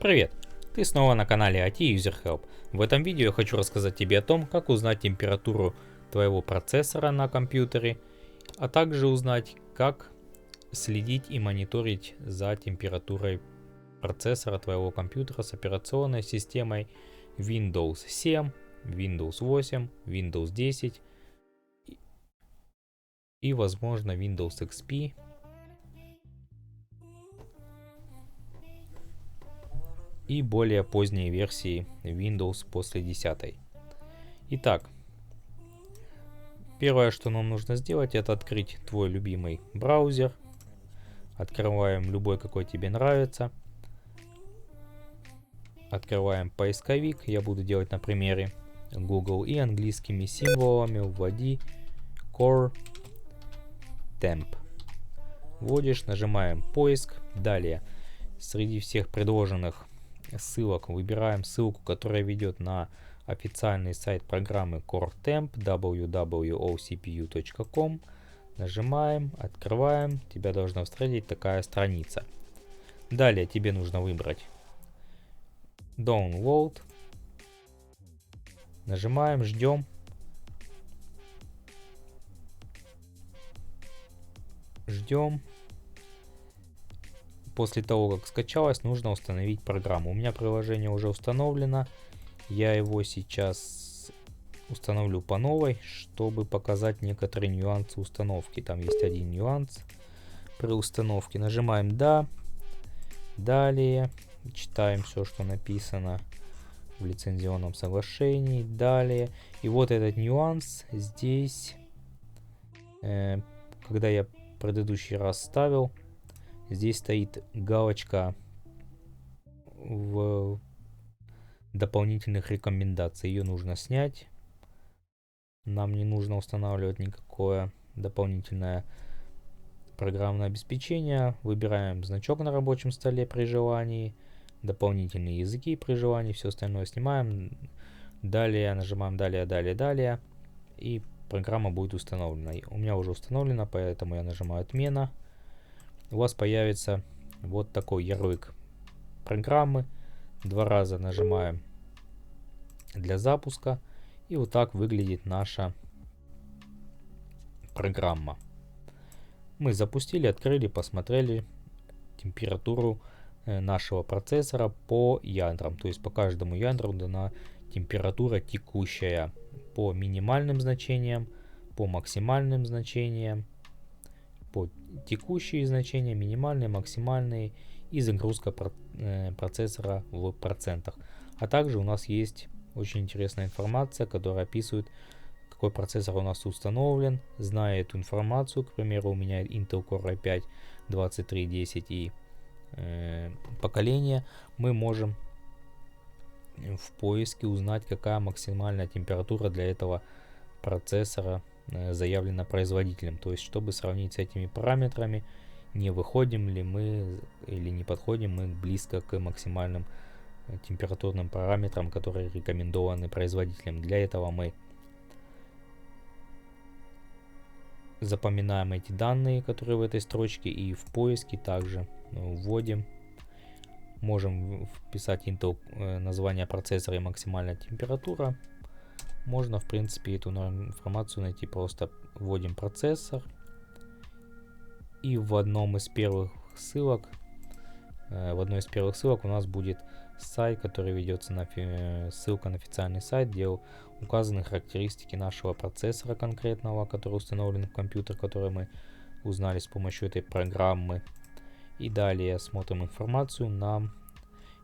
Привет! Ты снова на канале IT User Help. В этом видео я хочу рассказать тебе о том, как узнать температуру твоего процессора на компьютере, а также узнать, как следить и мониторить за температурой процессора твоего компьютера с операционной системой Windows 7, Windows 8, Windows 10 и, возможно, Windows XP. И более поздние версии Windows после 10. Итак, первое, что нам нужно сделать, это открыть твой любимый браузер. Открываем любой, какой тебе нравится. Открываем поисковик. Я буду делать на примере Google и английскими символами вводи Core Temp. Вводишь, нажимаем поиск. Далее, среди всех предложенных ссылок выбираем ссылку, которая ведет на официальный сайт программы Core Temp www.ocpu.com. Нажимаем, открываем, тебя должна встретить такая страница. Далее тебе нужно выбрать Download. Нажимаем, ждем. Ждем. После того, как скачалось, нужно установить программу. У меня приложение уже установлено. Я его сейчас установлю по новой, чтобы показать некоторые нюансы установки. Там есть один нюанс при установке. Нажимаем «Да». Далее читаем все, что написано в лицензионном соглашении. Далее. И вот этот нюанс здесь, когда я предыдущий раз ставил, здесь стоит галочка в дополнительных рекомендаций. Ее нужно снять. Нам не нужно устанавливать никакое дополнительное программное обеспечение. Выбираем значок на рабочем столе при желании. Дополнительные языки при желании. Все остальное снимаем. Далее нажимаем далее. И программа будет установлена. У меня уже установлена, поэтому я нажимаю отмена. У вас появится вот такой ярлык программы. Два раза нажимаем для запуска. И вот так выглядит наша программа. Мы запустили, открыли, посмотрели температуру нашего процессора по ядрам. То есть по каждому ядру дана температура текущая по минимальным значениям, по максимальным значениям, по текущие значения, минимальные, максимальные и загрузка процессора в процентах. А также у нас есть очень интересная информация, которая описывает, какой процессор у нас установлен. Зная эту информацию, к примеру, у меня Intel Core i5 2310 и поколение, мы можем в поиске узнать, какая максимальная температура для этого процессора заявлена производителем. То есть, чтобы сравнить с этими параметрами, не выходим ли мы или не подходим мы близко к максимальным температурным параметрам, которые рекомендованы производителем. Для этого мы запоминаем эти данные, которые в этой строчке, и в поиске также вводим. Можем вписать Intel, название процессора и максимальная температура. Можно, в принципе, эту информацию найти, просто вводим процессор. И в одной из первых ссылок у нас будет сайт, который ведется ссылка на официальный сайт, где указаны характеристики нашего процессора конкретного, который установлен в компьютер, который мы узнали с помощью этой программы. И далее смотрим информацию. Нам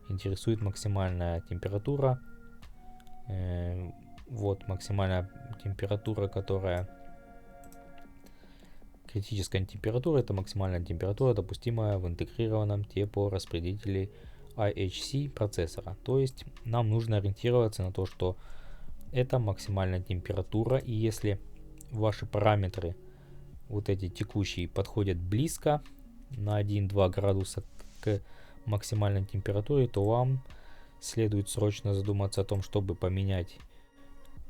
интересует максимальная температура. Вот максимальная температура, которая критическая температура, это максимальная температура, допустимая в интегрированном теплораспределителе IHC процессора. То есть нам нужно ориентироваться на то, что это максимальная температура, и если ваши параметры, вот эти текущие, подходят близко на 1-2 градуса к максимальной температуре, то вам следует срочно задуматься о том, чтобы поменять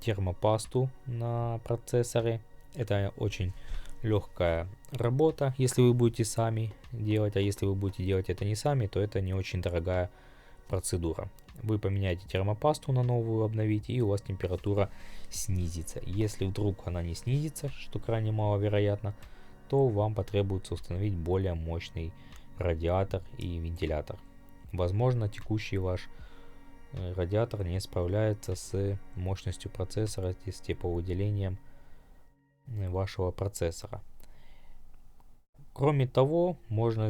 термопасту на процессоре. Это очень легкая работа, если вы будете сами делать, а если вы будете делать это не сами, то это не очень дорогая процедура. Вы поменяете термопасту на новую, обновите, и у вас температура снизится. Если вдруг она не снизится, что крайне маловероятно, то вам потребуется установить более мощный радиатор и вентилятор. Возможно, текущий ваш радиатор не справляется с мощностью процессора, с тепловыделением вашего процессора. Кроме того, можно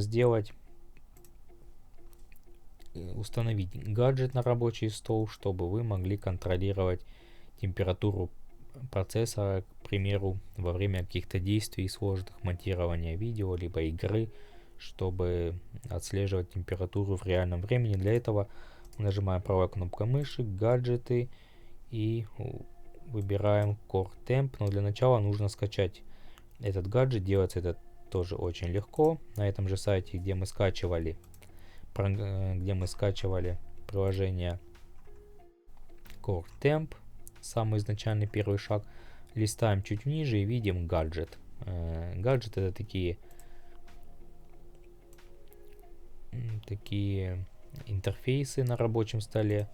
установить гаджет на рабочий стол, чтобы вы могли контролировать температуру процессора, к примеру, во время каких-то действий сложных, монтирования видео, либо игры, чтобы отслеживать температуру в реальном времени. Для этого нажимаем правой кнопкой мыши, гаджеты, и выбираем Core Temp. Но для начала нужно скачать этот гаджет. Делается это тоже очень легко. На этом же сайте, где мы скачивали приложение Core Temp, самый изначальный первый шаг, листаем чуть ниже и видим гаджет. Гаджет — это такие интерфейсы на рабочем столе,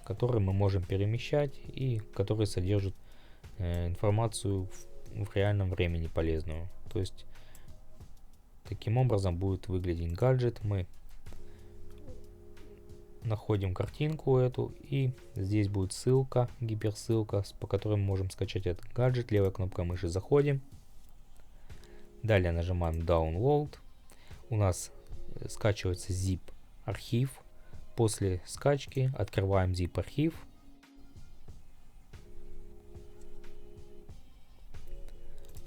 которые мы можем перемещать и которые содержат информацию в реальном времени полезную. То есть таким образом будет выглядеть гаджет. Мы находим картинку эту, и здесь будет ссылка, гиперссылка, по которой мы можем скачать этот гаджет. Левой кнопкой мыши заходим. Далее нажимаем Download. У нас скачивается zip архив. После скачки открываем zip архив.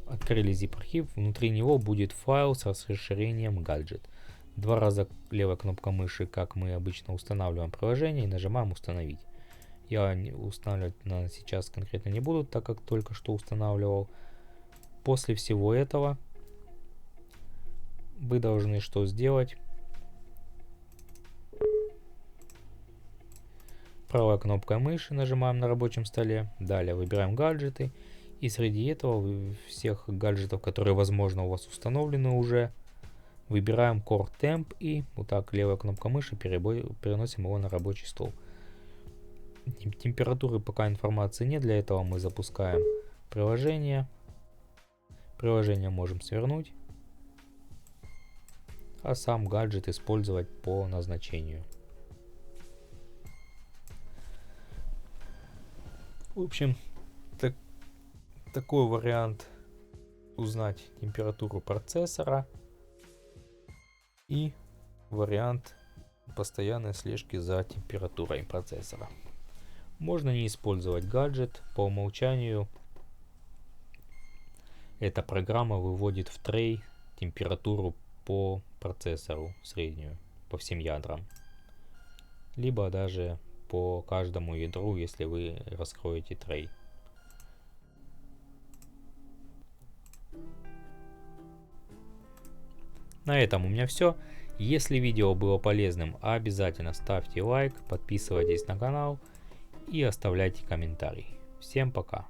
Открыли zip архив. Внутри него будет файл с расширением гаджет. Два раза левая кнопка мыши, как мы обычно устанавливаем приложение, и нажимаем установить. Я устанавливать сейчас конкретно не буду, так как только что устанавливал. После всего этого вы должны что сделать? Правой кнопкой мыши нажимаем на рабочем столе. Далее выбираем гаджеты. И среди этого всех гаджетов, которые, возможно, у вас установлены уже, выбираем Core Temp и вот так левая кнопка мыши переносим его на рабочий стол. Температуры пока информации нет, для этого мы запускаем приложение. Приложение можем свернуть, а сам гаджет использовать по назначению. В общем, такой вариант узнать температуру процессора и вариант постоянной слежки за температурой процессора. Можно не использовать гаджет. По умолчанию эта программа выводит в трей температуру по процессору среднюю по всем ядрам, либо даже по каждому ядру, если вы раскроете трей. На этом у меня все. Если видео было полезным, обязательно ставьте лайк, подписывайтесь на канал и оставляйте комментарий. Всем пока!